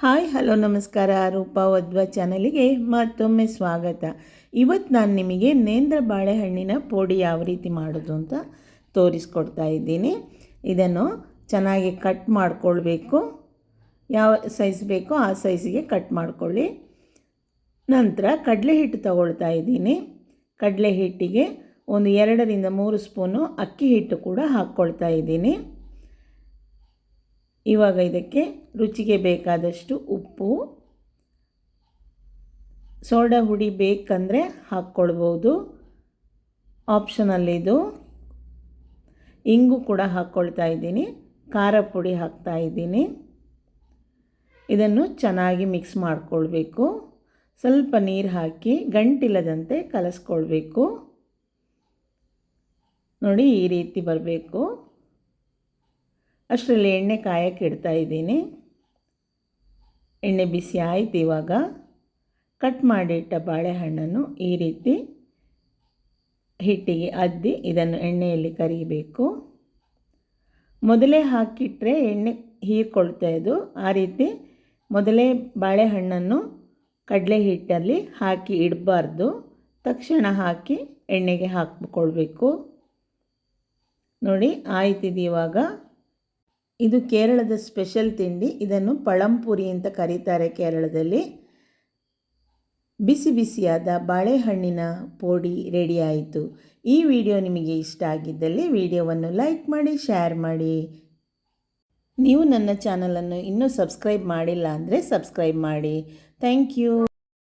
Hi hello ನಮಸ್ಕಾರ. ರೂಪಾ ವದ್ವ ಚಾನಲಿಗೆ ಮತ್ತೊಮ್ಮೆ ಸ್ವಾಗತ. ಇವತ್ತು ನಾನು ನಿಮಗೆ ನೇಂದ್ರ ಬಾಳೆಹಣ್ಣಿನ ಪೋಡಿ ಯಾವ ರೀತಿ ಮಾಡೋದು ಅಂತ ತೋರಿಸ್ಕೊಡ್ತಾ ಇದ್ದೀನಿ. ಇದನ್ನು ಚೆನ್ನಾಗಿ ಕಟ್ ಮಾಡಿಕೊಳ್ಬೇಕು. ಯಾವ ಸೈಜ್ ಬೇಕೋ ಆ ಸೈಜಿಗೆ ಕಟ್ ಮಾಡಿಕೊಳ್ಳಿ. ನಂತರ ಕಡಲೆ ಹಿಟ್ಟು ತಗೊಳ್ತಾ ಇದ್ದೀನಿ. ಕಡಲೆ ಹಿಟ್ಟಿಗೆ ಒಂದು 2ರಿಂದ 3 ಸ್ಪೂನು ಅಕ್ಕಿ ಹಿಟ್ಟು ಕೂಡ ಹಾಕ್ಕೊಳ್ತಾ ಇದ್ದೀನಿ. ಇವಾಗ ಇದಕ್ಕೆ ರುಚಿಗೆ ಬೇಕಾದಷ್ಟು ಉಪ್ಪು, ಸೋಡಾ ಹುಡಿ ಬೇಕಂದರೆ ಹಾಕ್ಕೊಳ್ಬೋದು, ಆಪ್ಷನಲ್ಲಿದು. ಇಂಗು ಕೂಡ ಹಾಕ್ಕೊಳ್ತಾ ಇದ್ದೀನಿ, ಖಾರ ಪುಡಿ ಹಾಕ್ತಾ ಇದ್ದೀನಿ. ಇದನ್ನು ಚೆನ್ನಾಗಿ ಮಿಕ್ಸ್ ಮಾಡಿಕೊಳ್ಬೇಕು. ಸ್ವಲ್ಪ ನೀರು ಹಾಕಿ ಗಂಟಿಲ್ಲದಂತೆ ಕಲಸ್ಕೊಳ್ಬೇಕು. ನೋಡಿ, ಈ ರೀತಿ ಬರಬೇಕು. ಅಷ್ಟರಲ್ಲಿ ಎಣ್ಣೆ ಕಾಯಕ್ಕೆ ಇಡ್ತಾ ಇದ್ದೀನಿ. ಎಣ್ಣೆ ಬಿಸಿ ಆಯಿತು. ಇವಾಗ ಕಟ್ ಮಾಡಿಟ್ಟ ಬಾಳೆಹಣ್ಣನ್ನು ಈ ರೀತಿ ಹಿಟ್ಟಿಗೆ ಅದ್ದಿ ಇದನ್ನು ಎಣ್ಣೆಯಲ್ಲಿ ಕರಿಬೇಕು. ಮೊದಲೇ ಹಾಕಿಟ್ರೆ ಎಣ್ಣೆ ಹೀರ್ಕೊಳ್ತಾ ಇದು. ಆ ರೀತಿ ಮೊದಲೇ ಬಾಳೆಹಣ್ಣನ್ನು ಕಡಲೆ ಹಿಟ್ಟಲ್ಲಿ ಹಾಕಿ ಇಡಬಾರ್ದು. ತಕ್ಷಣ ಹಾಕಿ ಎಣ್ಣೆಗೆ ಹಾಕಿಕೊಳ್ಬೇಕು. ನೋಡಿ, ಆಯ್ತಿದೆ. ಇವಾಗ ಇದು ಕೇರಳದ ಸ್ಪೆಷಲ್ ತಿಂಡಿ. ಇದನ್ನು ಪಳಂಪುರಿ ಅಂತ ಕರೀತಾರೆ ಕೇರಳದಲ್ಲಿ. ಬಿಸಿ ಬಿಸಿಯಾದ ಬಾಳೆಹಣ್ಣಿನ ಪೋಡಿ ರೆಡಿ ಆಯಿತು. ಈ ವಿಡಿಯೋ ನಿಮಗೆ ಇಷ್ಟ ಆಗಿದ್ದಲ್ಲಿ ವಿಡಿಯೋವನ್ನು ಲೈಕ್ ಮಾಡಿ, ಶೇರ್ ಮಾಡಿ. ನೀವು ನನ್ನ ಚಾನಲನ್ನು ಇನ್ನೂ ಸಬ್ಸ್ಕ್ರೈಬ್ ಮಾಡಿಲ್ಲ ಅಂದರೆ ಸಬ್ಸ್ಕ್ರೈಬ್ ಮಾಡಿ. Thank you.